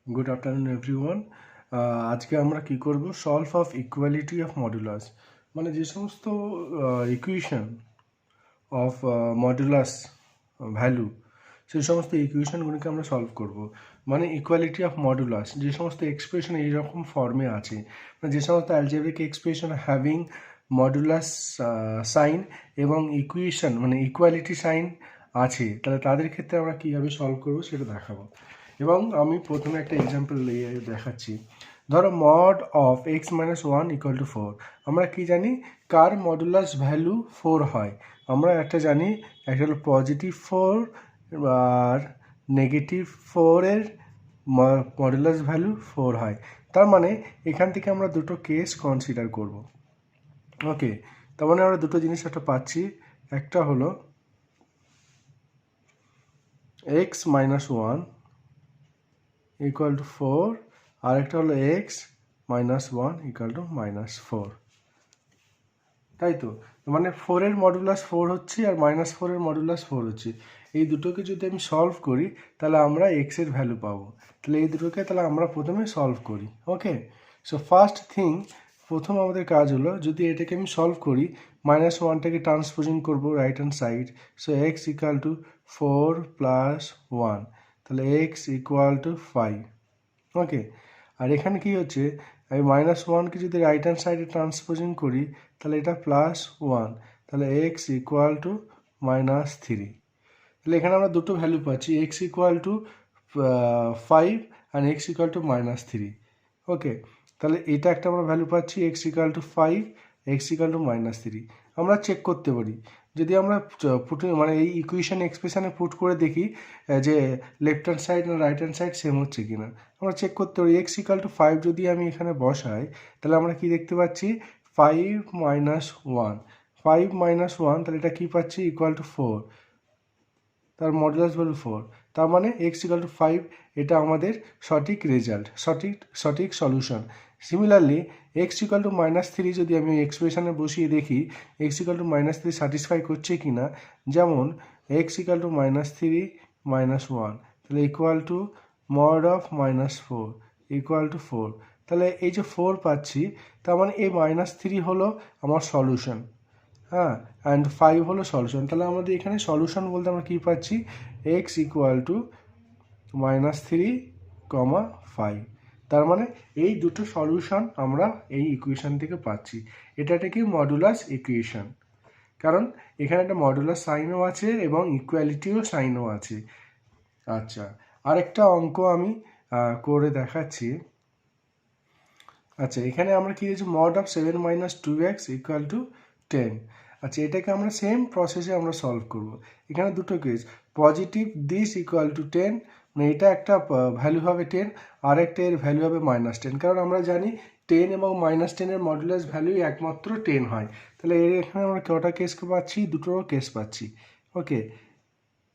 Good afternoon everyone. আজকে আমরা কি করব, solve of equality of modulus, মানে যে সমস্ত ইকুয়েশন অফ মডুলাস ভ্যালু, সেই সমস্ত ইকুয়েশনগুলিকে আমরা সলভ করব। মানে ইকুয়ালিটি অফ মডুলাস, যে সমস্ত এক্সপ্রেশন এইরকম ফর্মে আছে, মানে যে সমস্ত algebraic expression having modulus sign এবং ইকুয়েশন মানে ইকুয়ালিটি সাইন আছে, তাহলে তাদের ক্ষেত্রে আমরা কীভাবে সলভ করব সেটা দেখাবো। এবং আমি প্রথমে একটা এক্সাম্পল দেখাচ্ছি। ধরো mod of x minus one equal to 4। আমরা কি জানি, কার মডুলাস ভ্যালু 4 হয়? আমরা একটা জানি, একটা হলো পজিটিভ 4 আর নেগেটিভ 4-এর মডুলাস ভ্যালু 4 হয়। তার মানে এখান থেকে আমরা দুটো কেস কনসিডার করব। ওকে, তার মানে আমরা দুটো জিনিস একটা পাচ্ছি। একটা হলো x minus one equal to 4, আর একটা হলো x minus one equal to -4, তাই তো? মানে 4-এর মডুলাস 4 হচ্ছে আর -4-এর মডুলাস 4 হচ্ছে। এই দুটোকে যদি আমি সলভ করি তাহলে আমরা এক্সের ভ্যালু পাবো। তাহলে এই দুটোকে তাহলে আমরা প্রথমে সলভ করি। ওকে, সো ফার্স্ট থিং, প্রথম আমাদের কাজ হলো, যদি এটাকে আমি সলভ করি, -1টাকে ট্রান্সপোজিং করবো right hand side. So x equal to 4 + 1, তাহলে এক্স ইকুয়াল টু 5। ওকে, আর এখানে কি হচ্ছে, আমি -1কে যদি রাইট হ্যান্ড সাইডে ট্রান্সপোজিং করি তাহলে এটা +1, তাহলে এক্স ইকুয়াল টু -3। তাহলে এখানে আমরা দুটো ভ্যালু পাচ্ছি, এক্স ইকুয়াল টু 5 আর এক্স ইকুয়াল টু -3। ওকে, তাহলে এটা একটা আমরা ভ্যালু পাচ্ছি, x equal to 5, x equal to -3। আমরা চেক করতে পারি, যদি আমরা মানে এই ইকুয়েশন এক্সপ্রেশনে পুট করে দেখি যে লেফট হ্যান্ড সাইড আর রাইট হ্যান্ড সাইড সেম হচ্ছে কিনা। আমরা চেক করতে পারি, এক্স ইকুয়াল টু 5 যদি আমি এখানে বসাই তাহলে আমরা কি দেখতে পাচ্ছি, 5 - 1, 5 - 1, তাহলে এটা কি পাচ্ছি, ইকুয়াল টু 4, তার মডুলাস ভ্যালু 4। তার মানে এক্স ইকুয়াল টু 5, এটা আমাদের সঠিক রেজাল্ট, সঠিক solution. Similarly x equal to -3 যদি আমি এক্সপ্রেশনে বসিয়ে দেখি এক্স ইকুয়াল টু -3 স্যাটিসফাই করছে কি না, যেমন এক্স ইকুয়াল টু -3 - 1, তাহলে equal to mod of -4 equal to 4। তাহলে এই যে 4 পাচ্ছি, তার মানে এই -3 হলো আমার সলিউশন, হ্যাঁ, অ্যান্ড 5 হলো সলিউশন। তাহলে আমাদের এখানে সলিউশন বলতে আমরা কী পাচ্ছি, এক্স ইকুয়াল টু -3, 5। তার মানে এই দুটো সলিউশন আমরা এই ইকুয়েশন থেকে পাচ্ছি। এটা কি মডুলাস ইকুয়েশন, কারণ এখানে একটা মডুলাস সাইনও আছে এবং ইকুয়ালিটিও সাইনও আছে। আচ্ছা, আরেকটা অঙ্ক আমি করে দেখাচ্ছি। আচ্ছা, এখানে আমরা কি দিয়েছি, mod of 7 - 2x equal to 10। আচ্ছা, এটাকে আমরা সেম প্রসেসে আমরা সলভ করব। এখানে দুটো case, positive this equal to 10, মানে এটা একটা ভ্যালু হবে 10, আর একটা এর ভ্যালু হবে -10, কারণ আমরা জানি 10 এবং -10-এর মডুলাস ভ্যালুই একমাত্র 10 হয়। তাহলে এখানে আমরা কটা কেস পাচ্ছি, দুটো কেস পাচ্ছি। ওকে,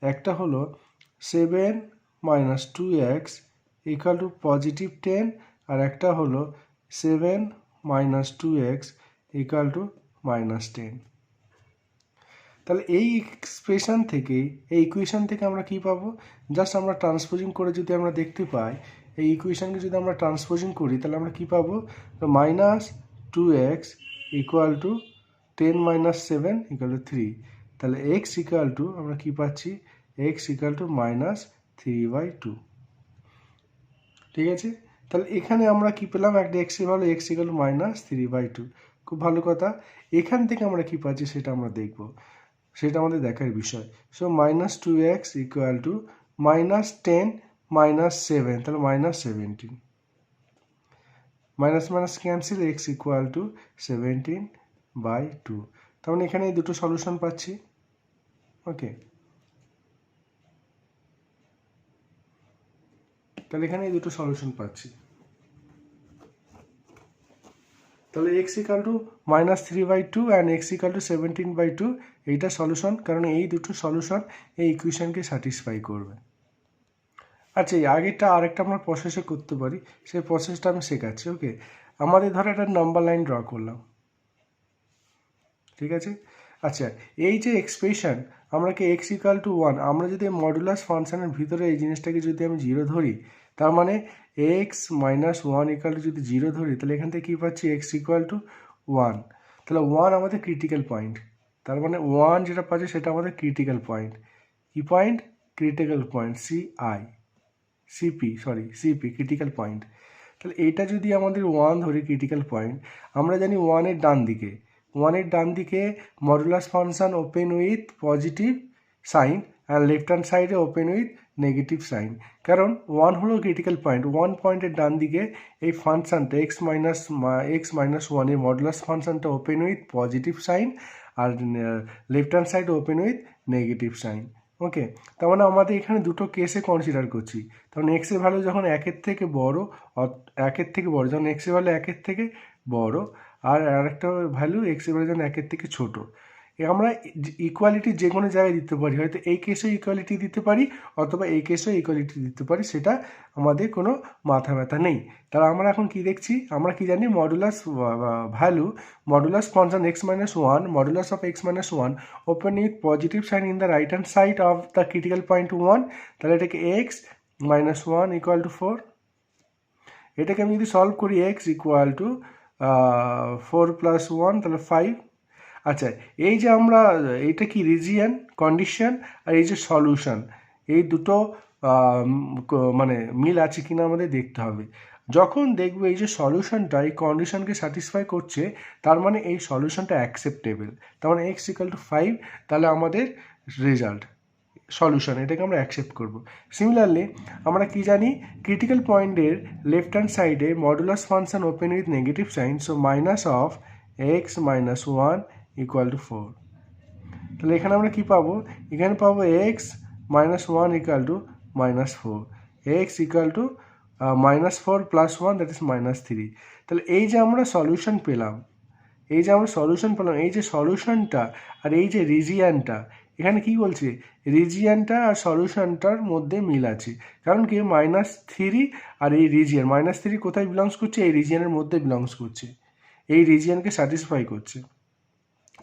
একটা হলো 7 - 2x ইকুয়াল টু পজিটিভ 10, আর একটা হলো 7 - 2x ইকুয়াল টু -10। তাহলে এই এক্সপ্রেশন থেকে, এই ইকুয়েশন থেকে আমরা কি পাবো, জাস্ট আমরা ট্রান্সপোজিং করে যদি আমরা দেখতে পাই, এই ইকুয়েশনকে যদি আমরা ট্রান্সপোজিং করি তাহলে আমরা কি পাবো, -2x equal to 10 - 7 equal to 3। তাহলে এক্স ইকুয়াল টু আমরা কি পাচ্ছি, এক্স ইকুয়াল টু -3/2। ঠিক আছে, তাহলে এখানে আমরা কি পেলাম, একটা এক্স এর ভ্যালু এক্স ইকুয়াল টু -3/2। খুব ভালো কথা। এখান থেকে আমরা কি পাচ্ছি সেটা আমরা দেখব, সেটা আমাদের দেখার বিষয়। সো -2x ইকুয়াল টু -10 - 7, তাহলে -17, minus minus cancel, x equal to 17/2। তার মানে এখানে এই দুটো সলিউশন পাচ্ছি। ওকে, তাহলে এখানে এই দুটো সলিউশন পাচ্ছি। তাহলে x equal to -3/2 and x equal to 17/2, এইটা সলিউশন, কারণ এই দুটো সলিউশন এই ইকুয়েশনকে স্যাটিসফাই করবে। আচ্ছা, এই আগেরটা আরেকটা আমরা প্রসেসে করতে পারি, সেই প্রসেসটা আমি শেখাচ্ছি। ওকে, আমাদের ধরো একটা নাম্বার লাইন ড্র করলাম, ঠিক আছে। আচ্ছা, এই যে এক্সপ্রেশন, আমরা কি এক্স ইকাল টু 1, আমরা যদি মডুলাস ফাংশনের ভিতরে এই জিনিসটাকে যদি আমি 0 ধরি তার মানে x minus one equal to যদি 0 ধরি তাহলে এখান থেকে কী পাচ্ছি এক্স ইকুয়াল টু 1, তাহলে 1 আমাদের ক্রিটিক্যাল পয়েন্ট। তার মানে 1 যেটা পাচ্ছি সেটা আমাদের ক্রিটিক্যাল পয়েন্ট। কি point? Critical point, CP critical point. তাহলে এটা যদি আমাদের 1 ধরি ক্রিটিক্যাল পয়েন্ট, আমরা জানি 1-এর ডান দিকে modulus function open with positive sign আর লেফট হ্যান্ড সাইডে ওপেন উইথ নেগেটিভ সাইন। কারণ 1 হলো ক্রিটিক্যাল পয়েন্ট, 1 পয়েন্টের ডান দিকে এই ফাংশনটা এক্স মাইনাস 1 এর মডুলাস ফাংশনটা ওপেন উইথ পজিটিভ সাইন আর left hand side open with negative sign. Okay, তার মানে আমাদের এখানে দুটো কেসে কনসিডার করছি। তখন এক্সের ভ্যালু যখন 1-এর থেকে বড়, যখন এক্সের ভ্যালু 1-এর থেকে বড় আর আরেকটা ভ্যালু এক্সের ভ্যালু যখন 1-এর থেকে ছোটো, আমরা ইকুয়ালিটি যে কোনো জায়গায় দিতে পারি, হয়তো এই কেসেও ইকুয়ালিটি দিতে পারি অথবা এই কেসেও ইকুয়ালিটি দিতে পারি, সেটা আমাদের কোনো মাথা ব্যথা নেই। তাহলে আমরা এখন কি দেখছি, আমরা কি জানি modulus function modulus of x minus 1 open with positive sign in the right hand side of the critical point 1, তাহলে এটাকে এক্স মাইনাস 1 ইকুয়াল টু 4। এটাকে আমি যদি সলভ করি এক্স ইকুয়াল টু 4 প্লাস 1 তাহলে 5। আচ্ছা, এই যে আমরা এইটা কি রিজিয়ান কন্ডিশন আর এই যে সলিউশন, এই দুটো মানে মিল আছে কিনা আমাদের দেখতে হবে। যখন দেখবো এই যে সলিউশনটা এই কন্ডিশনকে স্যাটিসফাই করছে, তার মানে এই সলিউশনটা অ্যাকসেপ্টেবল, তার মানে এক্স ইকুয়াল টু 5, তাহলে আমাদের রেজাল্ট সলিউশন, এটাকে আমরা অ্যাকসেপ্ট করব। সিমিলারলি আমরা কি জানি, ক্রিটিক্যাল পয়েন্টের লেফট হ্যান্ড সাইডে modulus function open with negative sign, so minus of x minus 1 equal to 4। তাহলে এখানে আমরা কি পাবো, এখানে পাবো x minus 1 equal to minus 4, x equal to -4 plus 1 that is -3। তাহলে এই যে আমরা সলিউশন পেলাম, এই যে সলিউশনটা আর এই যে রিজিয়ানটা, এখানে কি বলছে, রিজিয়ানটা আর সলিউশনটার মধ্যে মিল আছে। কারণ কি -3 আর এই রিজিয়ান, -3 কোথায় বিলংস করছে, এই রিজিয়ানের মধ্যে বিলংস করছে, এই রিজিয়ানকে স্যাটিসফাই করছে।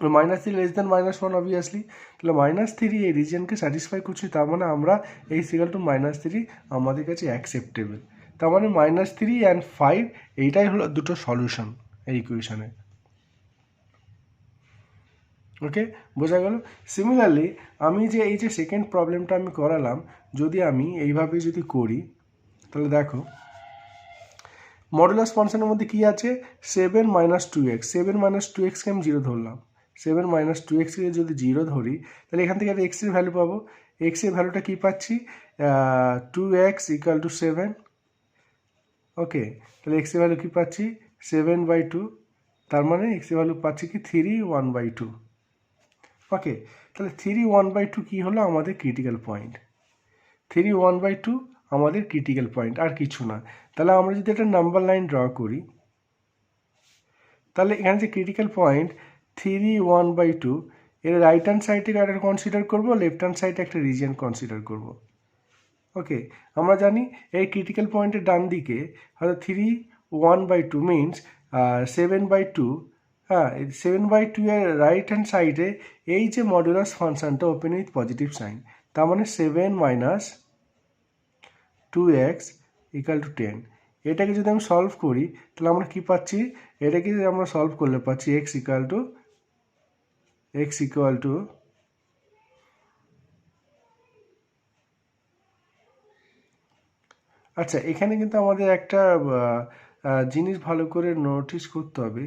-3 লেস দেন -1 অবভিয়াসলি, তাহলে -3 এই রিজিয়ানকে স্যাটিসফাই করছে, তার মানে আমরা এই ইকুয়াল টু -3 আমাদের কাছে অ্যাকসেপ্টেবল। তার মানে -3 অ্যান্ড 5 এইটাই হলো দুটো সলিউশন এই ইকুয়েশনে। ওকে, বোঝা গেল। সিমিলারলি আমি যে এই যে সেকেন্ড প্রবলেমটা আমি করালাম, যদি আমি এইভাবে যদি করি, তাহলে দেখো মডুলাস ফাংশনের মধ্যে কি আছে, 7 - 2x, 7 - 2xকে আমি 0 ধরলাম, 7 - 2xকে যদি 0 ধরি তাহলে এখান থেকে একটা এক্সের ভ্যালু পাবো। এক্সের ভ্যালুটা কি পাচ্ছি, 2x ইকুয়াল টু 7। ওকে, তাহলে এক্সের ভ্যালু কি পাচ্ছি 7/2, তার মানে এক্সের ভ্যালু পাচ্ছি কি 3/1/2। ওকে, তাহলে 3/1/2 কি হলো, আমাদের ক্রিটিক্যাল পয়েন্ট। 3/1/2 আমাদের ক্রিটিক্যাল পয়েন্ট, আর কিছু না। তাহলে আমরা যদি একটা নাম্বার লাইন ড্র করি, তাহলে এখানে যে ক্রিটিক্যাল পয়েন্ট 3/1/2 এর রাইট হ্যান্ড সাইডে একটা কনসিডার করবো, লেফট হ্যান্ড সাইডে একটা রিজিয়ন কনসিডার করব। ওকে, আমরা জানি এই ক্রিটিক্যাল পয়েন্টের ডান দিকে হয়তো 3/1/2 মিনস 7/2, হ্যাঁ 7/2 এর রাইট হ্যান্ড সাইডে এই যে মডুলাস ফাংশনটা ওপেন উইথ পজিটিভ সাইন, তার মানে 7 - 2x ইকুয়াল টু 10। এটাকে যদি আমি সলভ করি তাহলে আমরা কি পাচ্ছি, এটাকে যদি আমরা সলভ করলে পাচ্ছি x ইকুয়াল টু আচ্ছা, এখানে কিন্তু আমাদের একটা জিনিস ভালো করে নোটিস করতে হবে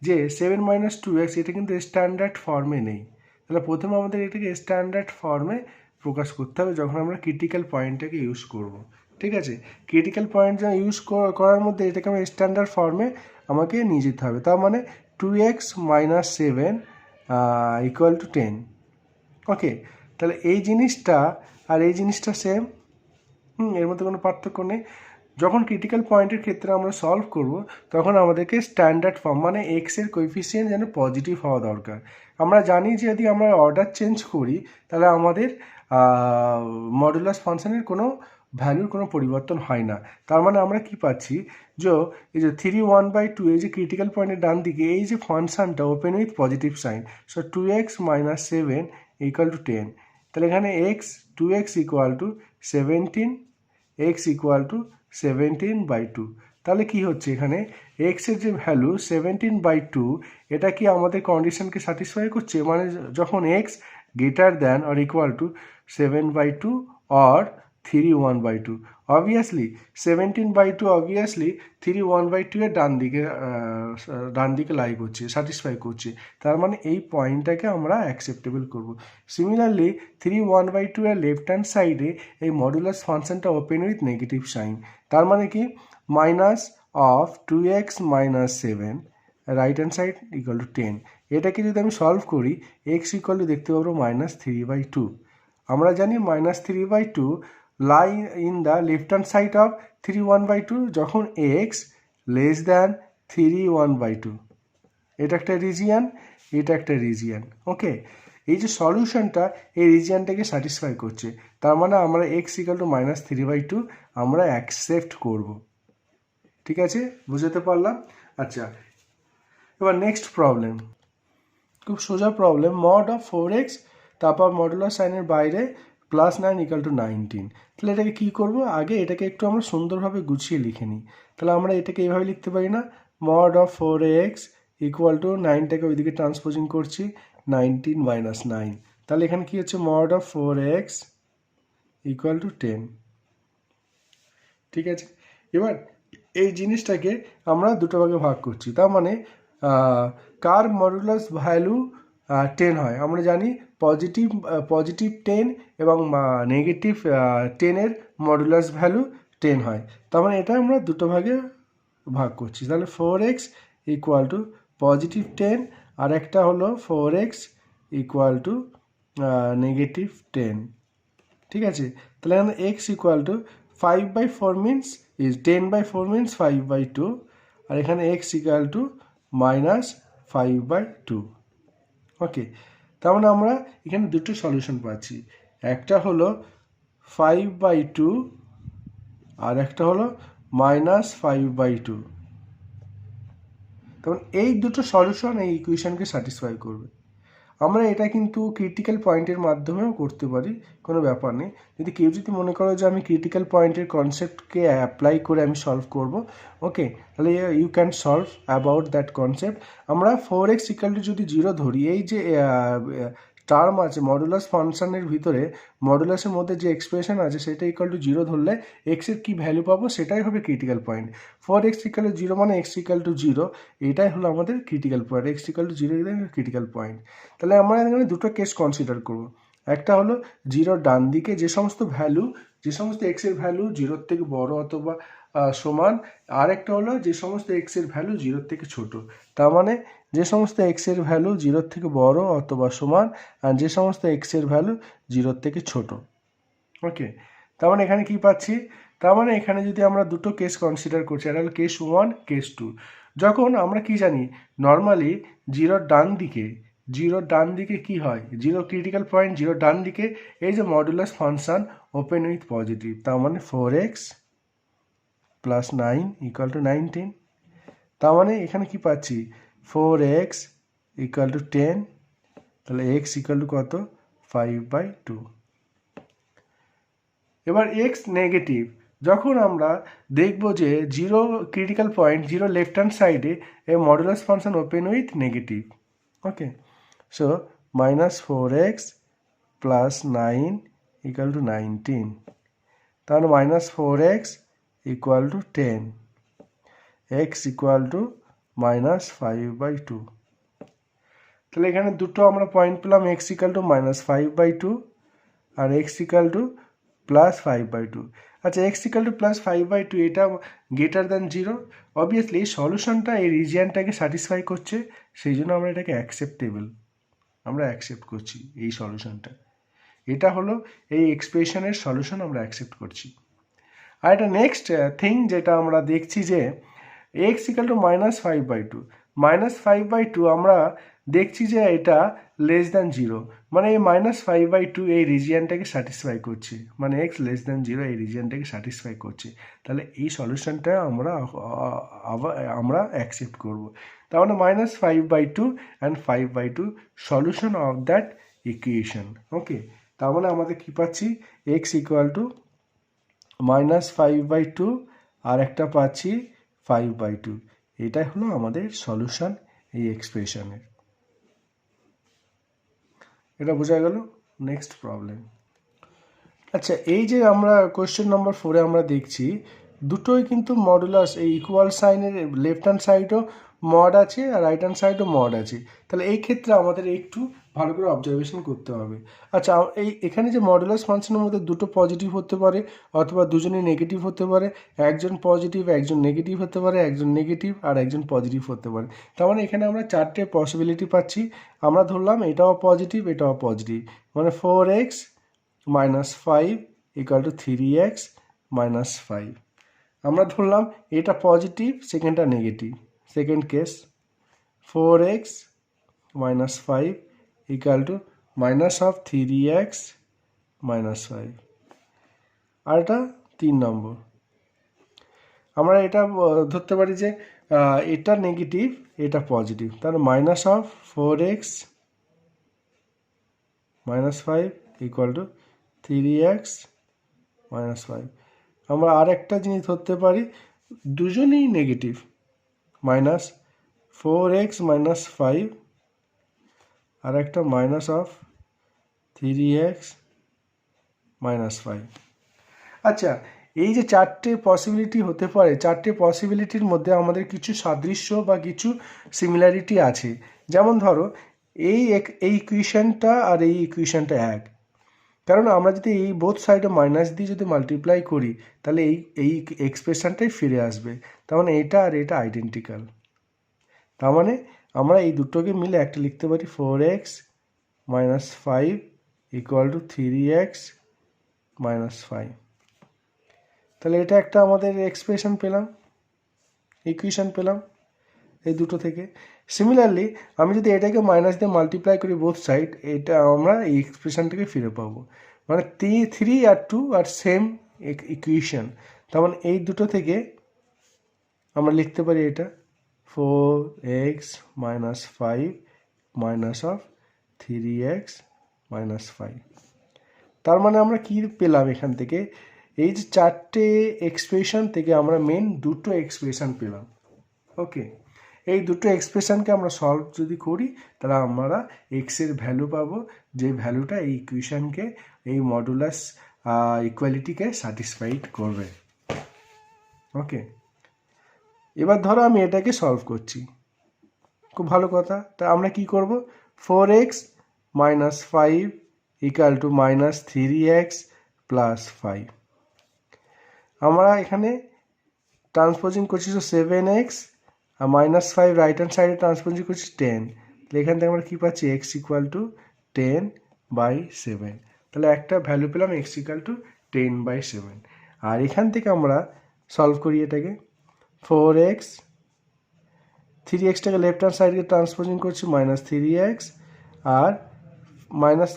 যে 7 - 2x এটা কিন্তু স্ট্যান্ডার্ড ফর্মে নেই। তাহলে প্রথমে আমাদের এটাকে স্ট্যান্ডার্ড ফর্মে প্রকাশ করতে হবে যখন আমরা ক্রিটিক্যাল পয়েন্টটাকে ইউজ করব। ঠিক আছে, ক্রিটিক্যাল পয়েন্ট যা ইউজ করার মধ্যে এটাকে আমার স্ট্যান্ডার্ড ফর্মে আমাকে নিয়ে যেতে হবে। তার মানে 2x - 7 ইকুয়াল টু 10। ওকে, তাহলে এই জিনিসটা আর এই জিনিসটা সেম, এর মধ্যে কোনো পার্থক্য নেই। যখন ক্রিটিক্যাল পয়েন্টের ক্ষেত্রে আমরা সলভ করব তখন আমাদেরকে স্ট্যান্ডার্ড ফর্ম মানে এক্সের কোএফিসিয়েন্ট যেন পজিটিভ হওয়া দরকার। আমরা জানি যে যদি আমরা অর্ডার চেঞ্জ করি তাহলে আমাদের মডুলাস ফাংশনের কোনো ভ্যালুর কোনো পরিবর্তন হয় না। তার মানে আমরা কি পাচ্ছি, যে এই যে 3/1/2 এই যে ক্রিটিক্যাল পয়েন্টের ডান দিকে এই যে ফাংশনটা open with positive sign, so 2x - 7 equal to 10। তাহলে এখানে 2x equal to 17, x equal to 17/2। তাহলে কি হচ্ছে এখানে এক্সের যে ভ্যালু 17/2, এটা কি আমাদের কন্ডিশনকে স্যাটিসফাই করছে? মানে যখন x greater than or equal two 7/2 or 3 1/2, obviously 17/2 obviously 3 1/2 এর ডান দিকে লাই করছে, স্যাটিসফাই করছে। তার মানে এই পয়েন্টটাকে আমরা অ্যাকসেপ্টেবল করব। সিমিলারলি 3 1/2 এর লেফট হ্যান্ড সাইডে এই মডুলাস ফাংশনটা ওপেন উইথ নেগেটিভ সাইন। তার মানে কি minus of 2x minus 7 right hand side equal to 10। এটাকে যদি আমি সলভ করি এক্স ইকুয়াল টু দেখতে পাবো -3/2। আমরা জানি -3/2 lie in the left hand side of 3 1/2 যখন এক্স লেস দ্যান 3 1/2। এটা একটা রিজিয়ান, এটা একটা রিজিয়ান। ওকে, এই যে সলিউশনটা এই রিজিয়ানটাকে স্যাটিসফাই করছে। তার মানে আমরা এক্স ইকুয়াল টু -3/2 আমরা অ্যাকসেপ্ট করব। ঠিক আছে, বুঝতে পারলাম? আচ্ছা, এবার নেক্সট প্রবলেম, খুব সোজা প্রবলেম। মড অফ 4x তারপর মডুলার সাইনের বাইরে +9 ইকুয়াল টু 19। তাহলে এটাকে কী করবো? আগে এটাকে একটু আমরা সুন্দরভাবে গুছিয়ে লিখে নিই। তাহলে আমরা এটাকে এইভাবে লিখতে পারি না, mod of 4x equal to 9টাকে ওইদিকে ট্রান্সপোজিং করছি 19 - 9। তাহলে এখানে কী হচ্ছে mod of 4x equal to 10। ঠিক আছে, এবার এই জিনিসটাকে আমরা দুটো ভাগে ভাগ করছি। তার মানে কার মডুলাস ভ্যালু 10 হয়? আমরা জানি পজিটিভ 10 এবং নেগেটিভ 10-এর মডুলাস ভ্যালু 10 হয়। তার মানে এটা আমরা দুটো ভাগে ভাগ করছি। তাহলে 4x ইকুয়াল টু +10 আর একটা হলো 4x ইকুয়াল টু -10। ঠিক আছে, তাহলে এখানে x equal two 5/4 means is 10/4 means 5/2 আর এখানে x ইকুয়াল টু -5/2। ওকে, তার মানে আমরা এখানে দুটো সলিউশন পাচ্ছি, একটা হলো 5/2 আর একটা হলো -5/2। তখন এই দুটো সলিউশন এই ইকুয়েশনকে স্যাটিসফাই করবে। আমরা এটা কিন্তু ক্রিটিক্যাল পয়েন্টের মাধ্যমেও করতে পারি, কোনো ব্যাপার নেই। যদি কেউ যদি মনে করো যে আমি ক্রিটিক্যাল পয়েন্টের কনসেপ্টকে অ্যাপ্লাই করে আমি সলভ করব, ওকে, তাহলে you can solve about that concept. আমরা 4x ইকুয়াল টু যদি 0 ধরি, এই যে টার্ম আছে মডুলাস ফাংশনের ভিতরে, মডুলাসের মধ্যে যে এক্সপ্রেশন আছে সেটা ইকুয়াল টু 0 ধরলে এক্সের কী ভ্যালু পাবো সেটাই হবে critical point. 4x equal to 0 মানে x ইকুয়াল টু 0, এটাই হলো আমাদের critical point. x equal to 0 critical point. তাহলে আমরা এখানে দুটো কেস কনসিডার করব। একটা হলো 0 ডান দিকে যে সমস্ত এক্সের ভ্যালু 0 থেকে বড় অথবা সমান, আর একটা হলো যে সমস্ত এক্সের ভ্যালু 0 থেকে ছোট। তার মানে যে সমস্ত এক্সের ভ্যালু 0 থেকে বড় অথবা সমান আর যে সমস্ত এক্সের ভ্যালু 0 থেকে ছোট। ওকে, তার মানে এখানে কি পাচ্ছি? তার মানে এখানে যদি আমরা দুটো কেস কনসিডার করছি, এটা হলো কেস 1 কেস 2। যখন আমরা কি জানি নর্মালি 0 ডান দিকে কি হয়? 0 ক্রিটিক্যাল পয়েন্ট, 0 ডান দিকে এই যে modulus function open with positive, তার মানে 4x + 9 ইকুয়াল টু 19। তার মানে এখানে কি পাচ্ছি 4x ইকুয়াল টু 10, তাহলে x ইকুয়াল টু কত? 5/2। এবার x নেগেটিভ, যখন আমরা দেখব যে 0 ক্রিটিক্যাল পয়েন্ট, 0 লেফট হ্যান্ড সাইডে এই modulus function open with negative. Okay, so -4x + 9 equal to 19, তাহলে -4x equal to 10, x equal to -5/2। তাহলে এখানে দুটো আমরা পয়েন্ট পেলাম, x ইকুয়াল টু -5/2 আর x ইকুয়াল টু +5/2। আচ্ছা, x ইকুয়াল টু +5/2 এটা গ্রেটার দ্যান 0, অবভিয়াসলি এই সলিউশনটা এই রিজিয়ানটাকে স্যাটিসফাই করছে, সেই জন্য আমরা এটাকে অ্যাকসেপ্টেবল, আমরা অ্যাকসেপ্ট করছি এই সলিউশনটা। এটা হলো এই এক্সপ্রেশনের সলিউশন, আমরা অ্যাকসেপ্ট করছি। আর এটা নেক্সট থিং যেটা আমরা দেখছি যে x ইকুয়াল টু -5/2, -5/2 আমরা দেখছি যে এটা লেস দ্যান 0, মানে এই -5/2 এই রিজিয়ানটাকে স্যাটিসফাই করছে, মানে x লেস দ্যান 0 এই রিজিয়ানটাকে স্যাটিসফাই করছে। তাহলে এই সলিউশনটা আমরা অ্যাকসেপ্ট করব। তার মানে -5/2 and 5/2 solution of that equation. Okay, তার মানে আমাদের কি পাচ্ছি? x ইকুয়াল টু -5/2 আর একটা পাচ্ছি 5/2। এটাই হলো আমাদের সলিউশন এই এক্সপ্রেশনের। এটা বোঝা গেল। Next problem. আচ্ছা, এই যে আমরা কোয়েশ্চেন নম্বর 4-এ আমরা দেখছি দুটোই কিন্তু মডুলাস, এই ইকুয়াল সাইনের লেফট হ্যান্ড সাইডও মড আছে আর রাইট হ্যান্ড সাইডও মড আছে। তাহলে এই ক্ষেত্রে আমাদের একটু ভালো করে অবজারভেশন করতে হবে। আচ্ছা, এখানে যে মডুলাস ফাংশনের মধ্যে দুটো পজিটিভ হতে পারে অথবা দুজনেই নেগেটিভ হতে পারে, একজন পজিটিভ একজন নেগেটিভ হতে পারে, একজন নেগেটিভ আর একজন পজিটিভ হতে পারে। তার মানে এখানে আমরা 4টে পসিবিলিটি পাচ্ছি। আমরা ধরলাম এটাও পজিটিভ এটাও পজিটিভ, মানে 4x minus 5 equal to 3x minus 5. আমরা ধরলাম এটা পজিটিভ সেকেন্ডটা negative. Second case 4x minus 5 equal to minus of 3x minus 5। আর এটা 3 নম্বর। আমরা এটা ধরতে পারি যে এটা নেগেটিভ এটা পজিটিভ, তাহলে minus of 4x minus 5 equal to 3x minus 5। আমরা আর একটা জিনিস ধরতে পারি দুজনেই নেগেটিভ, মাইনাস 4x minus 5 আর একটা মাইনাস অফ 3x minus 5। আচ্ছা, এই যে 4টে পসিবিলিটি হতে পারে, 4টে পসিবিলিটির মধ্যে আমাদের কিছু সাদৃশ্য বা কিছু সিমিলারিটি আছে। যেমন ধরো এই ইকুয়েশনটা আর এই ইকুয়েশনটা এক, কারণ আমরা যদি এই বোথ সাইডে মাইনাস দিয়ে যদি মাল্টিপ্লাই করি তাহলে এই এক্সপ্রেশনটাই ফিরে আসবে। তার মানে এটা আর এটা আইডেন্টিক্যাল। তার মানে আমরা এই দুটোকে মিলে একটা লিখতে পারি 4x minus 5 equal to 3x minus 5। তাহলে এটা একটা আমাদের এক্সপ্রেশন পেলাম, ইকুয়েশন পেলাম এই দুটো থেকে। সিমিলারলি আমি যদি এটাকে মাইনাস দিয়ে মাল্টিপ্লাই করি বোথ সাইড, এটা আমরা এই এক্সপ্রেশনটাকে ফিরে পাবো। মানে 3 আর 2 আর সেম ইকুয়েশন। তার মানে এই দুটো থেকে আমরা লিখতে পারি এটা 4x minus 5 minus of 3x minus 5। তার মানে আমরা কি পেলাম এখান থেকে, এই যে 4টে এক্সপ্রেশন থেকে আমরা মেন দুটো এক্সপ্রেশন পেলাম। ওকে, এই দুটো এক্সপ্রেশনকে আমরা সলভ যদি করি তাহলে আমরা এক্সের ভ্যালু পাবো, যে ভ্যালুটা এই ইকুয়েশনকে, এই মডুলাস ইকুয়ালিটিকে স্যাটিসফাইড করবে। ওকে, এবার ধরো আমি এটাকে সলভ করছি, খুব ভালো কথা। তা আমরা কি করব, 4x minus 5 equal to minus 3x plus 5। আমরা এখানে ট্রান্সপোজিং করছি তো 7x আর মাইনাস 5 রাইট হ্যান্ড সাইডে ট্রান্সপোজিং করছি 10। তাহলে এখান থেকে আমরা কী পাচ্ছি, x equal to 10/7। তাহলে একটা ভ্যালু পেলাম x equal to 10/7। আর এখান থেকে আমরা সলভ করি এটাকে, 4x 3xটাকে লেফট হ্যান্ড সাইডকে ট্রান্সপোজিং করছি মাইনাস 3x আর মাইনাস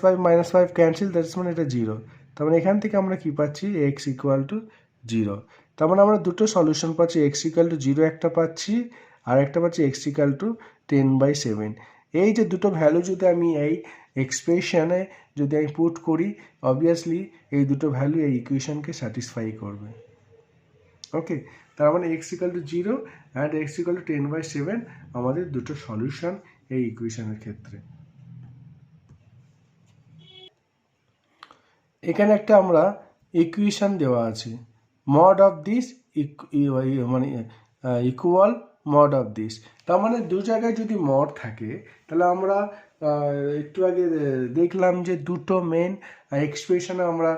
5 ক্যান্সেল, দ্যাটস মানে এটা 0। তার মানে এখান থেকে আমরা কি পাচ্ছি, x equal to 0। তার মানে আমরা দুটো সলিউশন পাচ্ছি, x equal to 0 একটা পাচ্ছি আর একটা পাচ্ছি x equal to 10/7। এই যে দুটো ভ্যালু যদি আমি এই এক্সপ্রেশনে যদি আমি পুট করি, অবভিয়াসলি এই দুটো ভ্যালু এই ইকুয়েশনকে স্যাটিসফাই করবে। ওকে, তার মানে x equal to 0 and x equal to 10/7 আমাদের দুটো সলিউশন এই ইকুয়েশনের ক্ষেত্রে। এখানে একটা আমরা ইকুয়েশন দেওয়া আছে, মড অফ দিস মানে ইকুয়াল মড অফ দিস। তার মানে দু জায়গায় যদি মড থাকে তাহলে আমরা একটু আগে দেখলাম যে দুটো মেন এক্সপ্রেশনে আমরা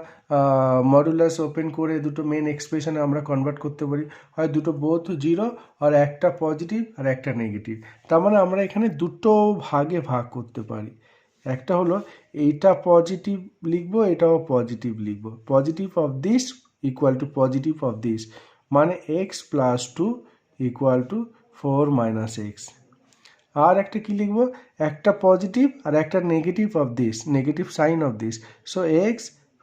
মডুলাস ওপেন করে দুটো মেন এক্সপ্রেশনে আমরা কনভার্ট করতে পারি, হয় দুটো বোথ 0 আর একটা পজিটিভ আর একটা নেগেটিভ। তার মানে আমরা এখানে দুটো ভাগে ভাগ করতে পারি। একটা হলো এইটা পজিটিভ লিখবো, এটাও পজিটিভ লিখবো, positive of this equal to positive of this, মানে x plus 2 equal to 4 minus x। আর একটা কি লিখবো, একটা পজিটিভ আর একটা negative of this, negative sign of this, so x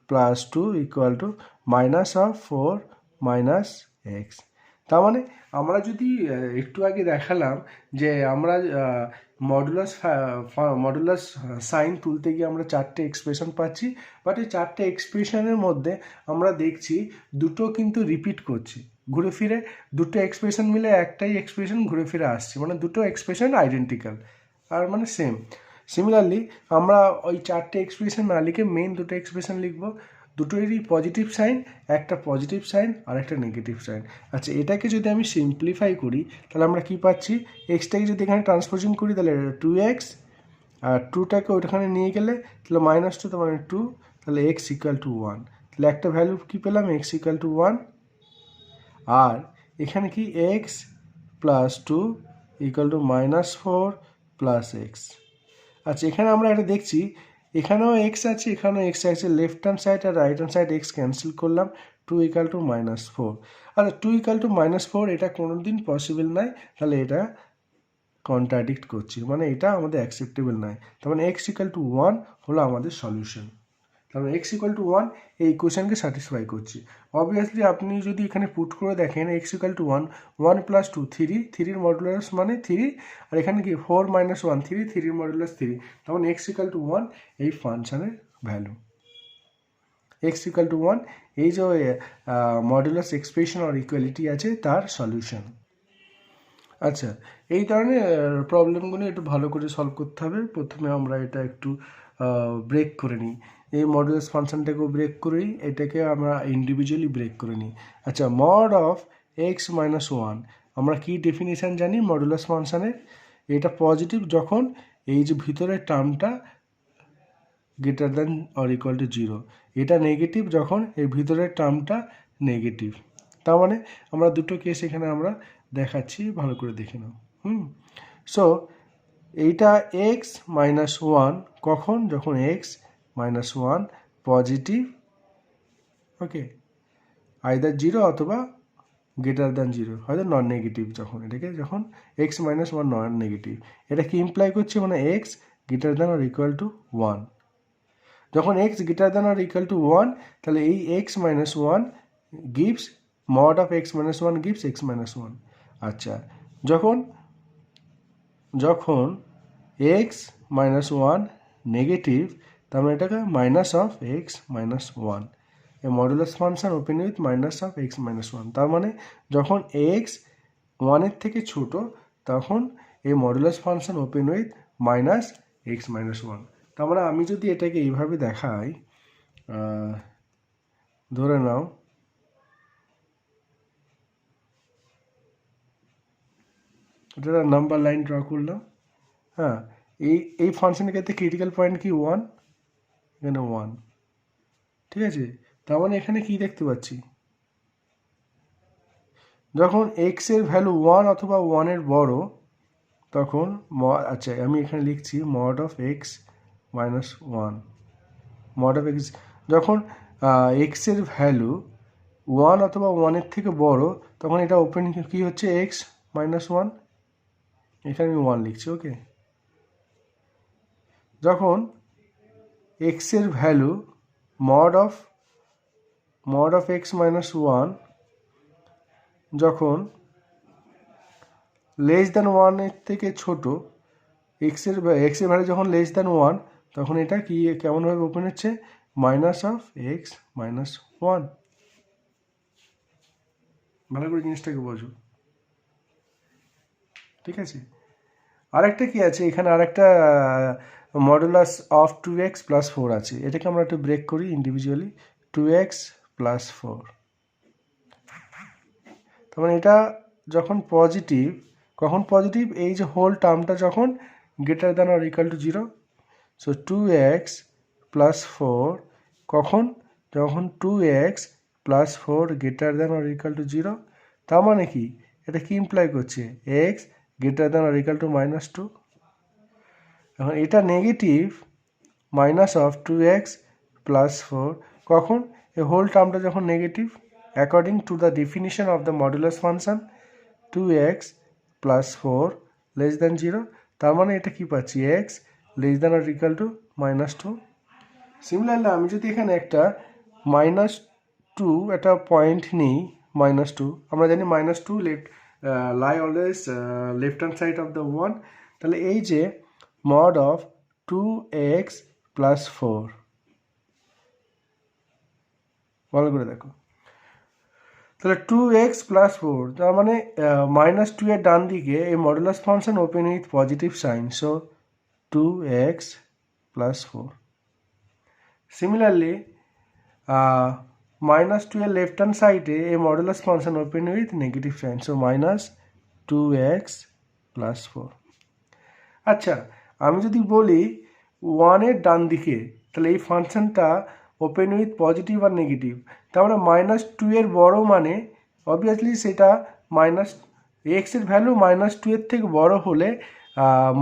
plus 2 equal to minus of 4 minus x। তার মানে আমরা যদি একটু আগে দেখালাম যে আমরা মডুলাস সাইন তুলতে গিয়ে আমরা 4টে এক্সপ্রেশন পাচ্ছি, বাট এই 4টে এক্সপ্রেশনের মধ্যে আমরা দেখছি দুটো কিন্তু রিপিট করছি, ঘুরে ফিরে দুটো এক্সপ্রেশন মিলে একটাই এক্সপ্রেশন ঘুরে ফিরে আসছে, মানে দুটো এক্সপ্রেশন আইডেন্টিক্যাল আর মানে সেম। সিমিলারলি আমরা ওই 4টে এক্সপ্রেশন না লিখে মেন দুটো এক্সপ্রেশন লিখবো, দুটোরই পজিটিভ সাইন, একটা পজিটিভ সাইন আর একটা নেগেটিভ সাইন। আচ্ছা, এটাকে যদি আমি সিম্পলিফাই করি তাহলে আমরা কি পাচ্ছি, এক্সটাকে যদি এখানে ট্রান্সপোজিং করি তাহলে 2x, আর 2টাকে ওইখানে নিয়ে গেলে তাহলে -2, তার মানে 2, তাহলে x = 1। তাহলে একটা ভ্যালু কি পেলাম, x = 1। আর এখানে কি x + 2 = -4 + x। আচ্ছা, এখানে আমরা এটা দেখছি, এখানেও এক্স আছে, এখানেও এক্স আছে, লেফট হ্যান্ড সাইড আর right hand side x cancel করলাম, 2 = -4। আচ্ছা, 2 = -4 এটা কোনোদিন পসিবল নয়, তাহলে এটা কন্ট্রাডিক্ট করছি, মানে এটা আমাদের অ্যাকসেপ্টেবল নয়। তার মানে x = 1 হলো আমাদের সলিউশন। তার মানে x = 1 এই ইকুয়েশনকে স্যাটিসফাই করছি। অবভিয়াসলি আপনি যদি এখানে পুট করে দেখেন x = 1, 1 + 2 3, 3-এর মডুলাস মানে 3, আর এখানে কি 4 - 1 3, 3-এর মডুলাস 3, তার মানে x = 1 এই ফাংশনের ভ্যালু। x = 1 এই যে মডুলাস এক্সপ্রেশন আর ইকুয়ালিটি আছে তার সলিউশন। আচ্ছা, এই ধরনের প্রবলেমগুলো একটু ভালো করে সলভ করতে হবে। প্রথমে আমরা এটা একটু ব্রেক করে নিই, এই মডুলাস ফাংশনটাকেও ব্রেক করেই এটাকে আমরা ইন্ডিভিজুয়ালি ব্রেক করে নিই। আচ্ছা, মড অফ x - 1 আমরা কি ডেফিনিশন জানি মডুলাস ফাংশনের, এটা পজিটিভ যখন এই যে ভিতরের টার্মটা greater than or equal to 0, এটা নেগেটিভ যখন এর ভিতরের টার্মটা নেগেটিভ। তার মানে আমরা দুটো কেস এখানে আমরা দেখাচ্ছি, ভালো করে দেখে নাও। সো এইটা x - 1 কখন, যখন x - 1 পজিটিভ, ওকে, আইদার 0 অথবা গ্রেটার দ্যান 0, হয়তো নন নেগেটিভ যখন, এটাকে যখন x - 1 নন নেগেটিভ, এটা কি ইমপ্লাই করছে, মানে x greater than or equal to 1। যখন x greater than or equal to 1, তাহলে এই x - 1 gives mod of x - 1 gives x - 1। আচ্ছা, যখন x - 1 নেগেটিভ, তার মানে এটাকে minus of x - 1, A modulus function open with minus of x - 1। তার মানে যখন x 1-এর থেকে ছোট তখন এই modulus function open with minus x - 1। তার মানে আমি যদি এটাকে এইভাবে দেখাই, ধরে নাও এটা নাম্বার লাইন ড্র করলাম, হ্যাঁ, এই ফাংশনের ক্ষেত্রে ক্রিটিক্যাল পয়েন্ট কি 1, এখানে 1, ঠিক আছে। তার মানে এখানে কি দেখতে পাচ্ছি, যখন x এর ভ্যালু 1 অথবা 1-এর বড় তখন আচ্ছা আমি এখানে লিখছি mod of x - 1, mod of x যখন x এর ভ্যালু 1 অথবা 1-এর থেকে বড় তখন এটা ওপেন কি হচ্ছে x - 1, এখানে আমি 1 লিখছি, ওকে। যখন x এর ভ্যালু মড অফ x - 1 যখন লেস দ্যান 1-এর থেকে ছোট, x এর ভ্যালু যখন লেস দ্যান 1 তখন এটা কি কেমনভাবে ওপেন হচ্ছে, মাইনাস অফ x - 1। ভালো করে জিনিসটাকে বোঝো, ঠিক আছে। আরেকটা কি আছে এখানে, আরেকটা মডুলাস অফ 2x + 4 আছে, এটাকে আমরা একটু ব্রেক করি ইন্ডিভিজুয়ালি, 2x + 4। তার মানে এটা যখন পজিটিভ, কখন পজিটিভ, এই যে হোল টার্মটা যখন greater than or equal to 0। So 2x + 4 কখন, যখন 2x + 4 greater than or equal to 0। তার মানে কি, এটা কি ইমপ্লাই করছে, x greater than or equal to -2। এখন এটা নেগেটিভ মাইনাস অফ 2x + 4 কখন, এই হোল টার্মটা যখন negative, according to the definition of the modulus function 2x + 4 less than 0। তার মানে এটা কি পাচ্ছি, x less than or equal to -2। Similarly আমি যদি এখানে একটা -2 একটা পয়েন্ট নিই, -2, আমরা জানি -2 lie always left hand side of the 1, তাহলে এই যে মড অফ 2x + 4, ভালো করে দেখো, তাহলে 2x + 4, তার মানে -2 এর ডান দিকে এই modulus function open with positive sign, so 2x + 4. Similarly -2 এর লেফট হ্যান্ড সাইডে এই modulus function open with negative sign, so -2x + 4. আচ্ছা, আমি যদি বলি 1 এর ডান দিকে, তাহলে এই ফাংশনটা ওপেন উইথ পজিটিভ আর নেগেটিভ, তার মানে -2 এর বড় মানে অবভিয়াসলি সেটা x এর ভ্যালু -2 এর থেকে বড় হলে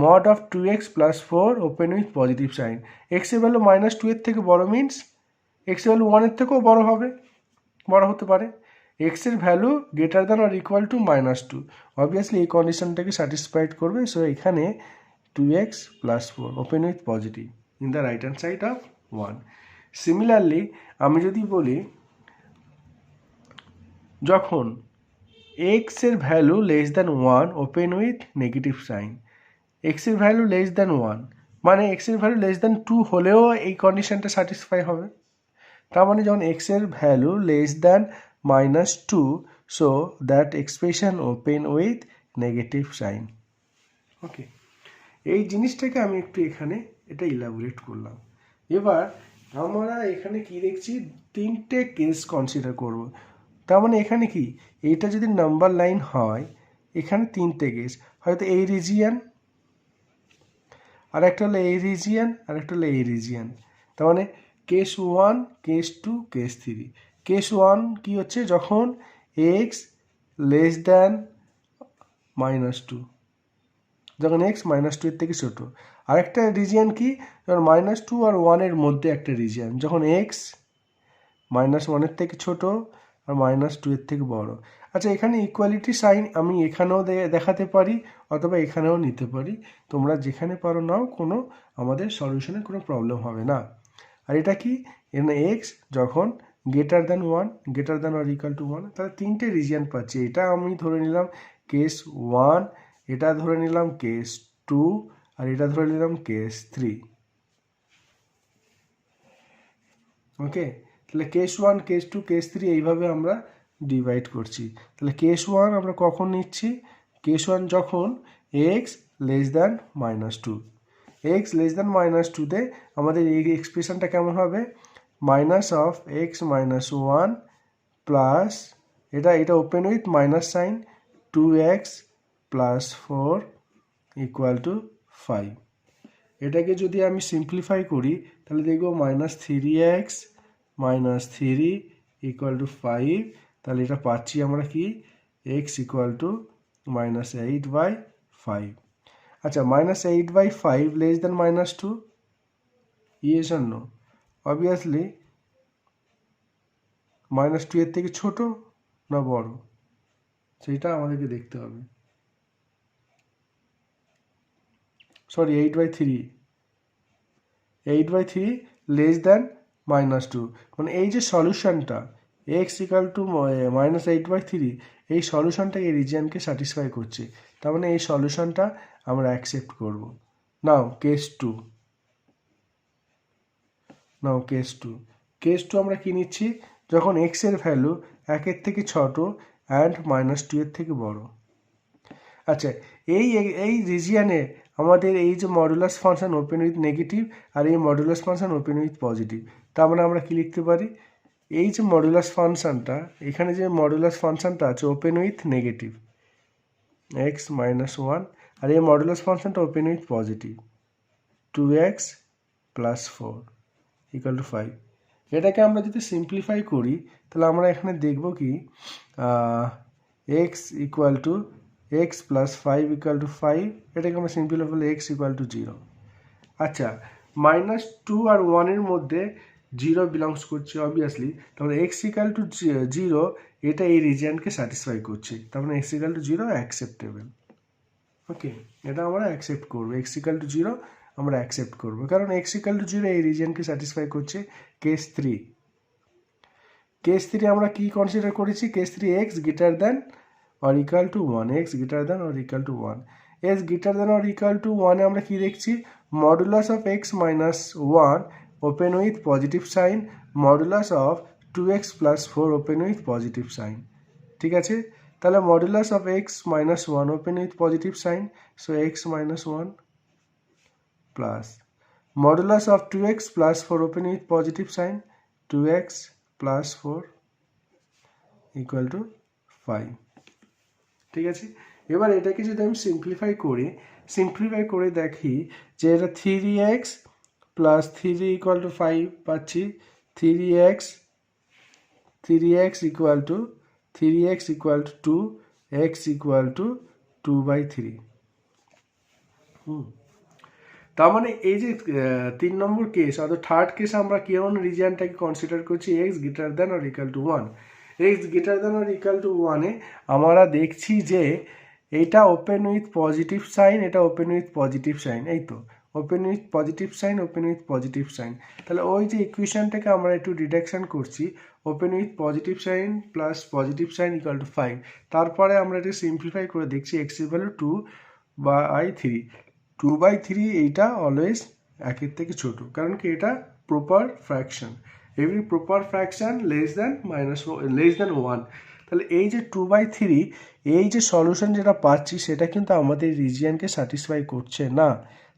mod of 2x + 4 open with positive sign, x এর ভ্যালু -2 এর থেকে বড় মিনস x এর ভ্যালু 1 এর থেকেও বড় হতে পারে, x এর value greater than or equal to -2, obviously এই কন্ডিশনটাকে স্যাটিসফাইড করবে, সো এখানে 2x + 4 open with positive in the right hand side of 1. Similarly আমি যদি বলি যখন x এর value less than 1 open with negative sign, x এর ভ্যালু লেস দ্যান 1 মানে x এর ভ্যালু লেস দ্যান 2 হলেও এই কন্ডিশনটা স্যাটিসফাই হবে, তার মানে যখন x এর value less than -2, so that expression open with negative sign. Okay, এই জিনিসটাকে আমি একটু এখানে এটা ইলাবোরেট করলাম. এবার আমরা এখানে কি দেখছি, 3টে কেস কনসিডার করব, তার মানে এখানে কি, এইটা যদি নাম্বার লাইন হয়, এখানে 3টে কেস, হয়তো এই রিজিয়ান, আর একটা হলো এই রিজিয়ান, আর একটা হলো এই রিজিয়ান, তার মানে কেস 1, কেস 2, কেস 3. কেস 1 কি হচ্ছে, যখন x লেস দ্যান -2, যখন x -2 এর থেকে ছোট. আরেকটা রিজিয়ান কি, যখন -2 আর 1 এর মধ্যে একটা রিজিয়ান, যখন x -1 এর থেকে ছোট আর -2 এর থেকে বড়. আচ্ছা, এখানে ইকুয়ালিটি সাইন আমি এখানেও দেখাতে পারি অথবা এখানেও নিতে পারি, তোমরা যেখানে পারো নাও, কোনো আমাদের সলিউশনে কোনো প্রবলেম হবে না. আর এটা কি, এখানে x যখন greater than 1, greater than or equal to 1, তাহলে 3টে রিজিয়ান পাচ্ছি. এটা আমি ধরে নিলাম কেস 1, এটা ধরে নিলাম কেস 2, আর এটা ধরে নিলাম কেস 3. ওকে, তাহলে কেস 1, কেস 2, কেস 3 এইভাবে আমরা ডিভাইড করছি. তাহলে কেস 1 আমরা কখন নিচ্ছি, কেস 1 যখন x less than -2, x less than -2তে আমাদের এই এক্সপ্রেশনটা কেমন হবে, -(x - 1) প্লাস এটা open with minus sign 2x + 4 = 5. এটাকে যদি আমি সিম্পলিফাই করি তাহলে দেখব -3x - 3 = 5. তাহলে এটা পাচ্ছি আমরা কি, x = -8/5. আচ্ছা, -8/5 less than -2, yes or no? Obviously -2 এর থেকে ছোট না বড়, সেটা আমাদেরকে দেখতে হবে. সরি, 8/3 লেস দ্যান -2, মানে এই যে সলিউশনটা x = -8/3, এই সলিউশনটা এই রিজিয়নকে স্যাটিসফাই করছে, তার মানে এই সলিউশনটা আমরা অ্যাকসেপ্ট করব. নাও কেস 2 আমরা কি নিচ্ছি, যখন x এর ভ্যালু 1 এর থেকে ছোট অ্যান্ড -2 এর থেকে বড়. আচ্ছা, এই রিজিয়নে আমাদের এই যে modulus function open with negative আর এই modulus function open with positive, তার মানে আমরা কি লিখতে পারি, এই যে মডুলাস ফাংশনটা, এখানে যে মডুলাস ফাংশনটা আছে ওপেন উইথ নেগেটিভ x - 1, আর এই মডুলাস ফাংশনটা ওপেন উইথ পজিটিভ 2x + 4 = 5. এটাকে আমরা যদি সিম্পলিফাই করি তাহলে আমরা এখানে দেখব কি, x + 5 = 5, এটাকে আমরা সিম্পলিফাই করলে x = 0. আচ্ছা, -2 আর 1 এর মধ্যে 0 বিলংস করছে অবভিয়াসলি, তাহলে x = 0 এটা এই রিজিয়নকে স্যাটিসফাই করছে, তার মানে x = 0 অ্যাকসেপ্টেবল. ওকে, এটা আমরা অ্যাকসেপ্ট করব, x = 0 আমরা অ্যাকসেপ্ট করব, কারণ x = 0 এই রিজিয়নকে স্যাটিসফাই করছে. কেস 3, কেস 3 আমরা কি কনসিডার করেছি? Case 3 x greater than or equal to 1, x greater than or equal to 1। X greater than or equal to 1 আমরা কি দেখছি? Modulus of x minus 1 open with positive sign, modulus of 2x plus 4 open with positive sign. ঠিক আছে, তাহলে modulus of x minus 1 open with positive sign, so x minus 1 plus modulus of 2x plus 4 open with positive sign, 2x plus 4 equal to 5। ঠিক আছে, এবার এটাকে যদি আমি simplify করে দেখি যে এটা 3x প্লাস 3 ইকুয়াল টু 5 পাচ্ছি, 3x equal to 2, x equal to 2/3। তার মানে এই যে 3 নম্বর কেস অর্থাৎ থার্ড কেস আমরা কেমন রিজিয়নটাকে কনসিডার করছি? X greater than or equal to 1। X greater than or equal to 1-এ আমরা দেখছি যে এটা ওপেন উইথ পজিটিভ সাইন, এটা ওপেন উইথ পজিটিভ সাইন, এই তো open with positive sign, open with positive sign. তাহলে ওই যে ইকুয়েশনটাকে আমরা একটু ডিডাকশন করছি, open with positive sign plus positive sign equal to 5। তারপরে আমরা এটা সিম্পলিফাই করে দেখছি এক্স ইকুয়াল টু 2/3। 2/3 এইটা অলওয়েজ একের থেকে ছোট, কারণ কি এটা proper fraction, every proper fraction less than 1। তাহলে এই যে 2/3 এই যে সলিউশন যেটা পাচ্ছি সেটা কিন্তু আমাদের রিজিয়নকে স্যাটিসফাই করছে না।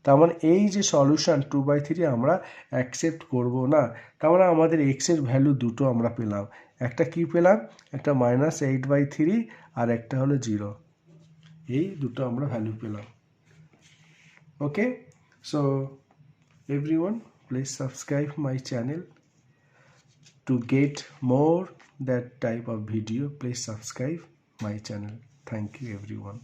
তার মানে এই যে সলিউশন 2/3 আমরা অ্যাকসেপ্ট করব না। তার মানে আমাদের এক্সের ভ্যালু দুটো আমরা পেলাম, একটা কি পেলাম? একটা -8/3 আর একটা হলো 0। এই দুটো আমরা ভ্যালু পেলাম। Okay, so everyone please subscribe my channel. To get more that type of video, please subscribe my channel. Thank you everyone.